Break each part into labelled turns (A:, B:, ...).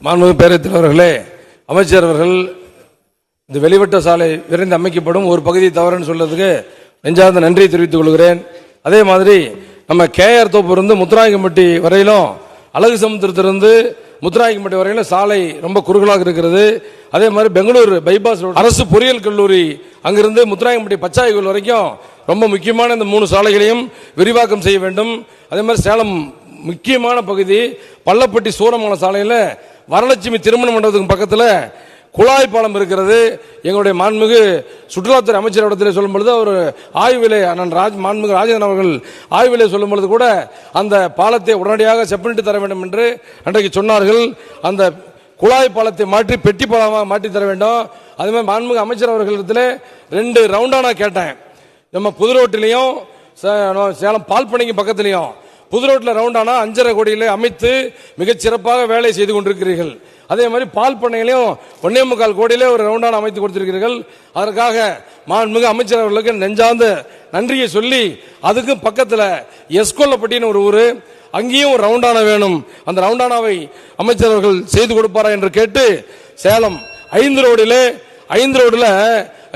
A: மாண்புமிகு பேரவைத் தலைவர்களே, அமைச்சர் அவர்கள் இந்த வெளிவட்ட சாலை விரைந்து அமைக்கப்படும், ஒரு பகுதி தவறுன்னு சொல்றதுக்கு நெஞ்சார்ந்த நன்றியை தெரிவித்துக் கொள்கிறேன். அதே மாதிரி நம்ம கேஆர் தோப்பிலிருந்து முத்துராயக்கம்பட்டி வரையிலும், அழகு சமுத்திரத்திலிருந்து முத்துராயக்கம்பட்டி வரையிலும் சாலை ரொம்ப குறுகலாக இருக்கிறது. அதே மாதிரி பெங்களூர் பைபாஸ் ரோடு, அரசு பொறியியல் கல்லூரி அங்கிருந்து முத்துராயக்கம்பட்டி பச்சாய்கோல் வரைக்கும் ரொம்ப முக்கியமான இந்த 3 சாலைகளையும் விரிவாக்கம் செய்ய வேண்டும். அதே மாதிரி சேலம் முக்கியமான பகுதி பள்ளப்பட்டி சூரமங்கலம் சாலையில் வரலட்சுமி திருமண மண்டபத்துக்கு பக்கத்தில் குழாய் பாலம் இருக்கிறது. எங்களுடைய மாண்புமிகு சுற்றுலாத்துறை அமைச்சர் இடத்திலே சொல்லும் பொழுது, அவர் ஆய்விலே மாண்புமிகு ராஜேந்திரன் அவர்கள் ஆய்விலே சொல்லும் பொழுது கூட அந்த பாலத்தை உடனடியாக செப்பனிட்டு தர வேண்டும் என்று அன்றைக்கு சொன்னார்கள். அந்த குழாய் பாலத்தை மாற்றி பெட்டி பாலமாக மாற்றி தர வேண்டும். அதே மாதிரி மாண்புமிகு அமைச்சர் அவர்களிடத்தில் 2 ரவுண்டானா கேட்டேன். நம்ம புது ரோட்டிலையும் சேலம் பால்பனைக்கு பக்கத்திலையும் புது ரோட்டில் ரவுண்டானா 5.5 கோடியிலே அமைத்து மிகச் சிறப்பாக வேலை செய்து கொண்டிருக்கிறீர்கள். அதே மாதிரி பால் பண்ணையிலையும் 1.25 கோடியிலே ஒரு ரவுண்டான அமைத்து கொடுத்திருக்கிறீர்கள். அதற்காக மாண்புமிகு அமைச்சர் அவர்களுக்கு நெஞ்சார்ந்த நன்றியை சொல்லி, அதுக்கு பக்கத்தில் எஸ்கொல்லப்பட்டின்னு ஒரு ஊர், அங்கேயும் ஒரு ரவுண்டானா வேணும். அந்த ரவுண்டானாவை அமைச்சர் அவர்கள் செய்து கொடுப்பாரா என்று கேட்டு, சேலம் 5 ரோடில்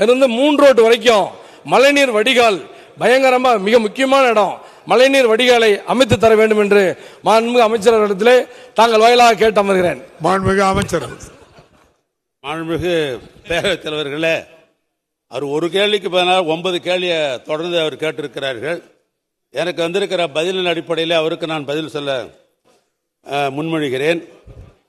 A: இருந்து 3 ரோடு வரைக்கும் மழைநீர் வடிகால் பயங்கரமா மிக முக்கியமான இடம், மழைநீர் வடிகாலை அமைத்து தர வேண்டும் என்று மாண்புமிகு அமைச்சர்களிடத்திலே தாங்கள் வாயிலாக கேட்டு அமர்கிறேன்.
B: மாண்புமிகு அமைச்சர்.
C: மாண்புமிகு பேரவைத் தலைவர்களே, அவர் ஒரு கேள்விக்கு பதிலாக 9 கேள்வியை தொடர்ந்து அவர் கேட்டிருக்கிறார்கள். எனக்கு வந்திருக்கிற பதிலின் அடிப்படையில் அவருக்கு நான் பதில் சொல்ல முன்மொழிகிறேன்.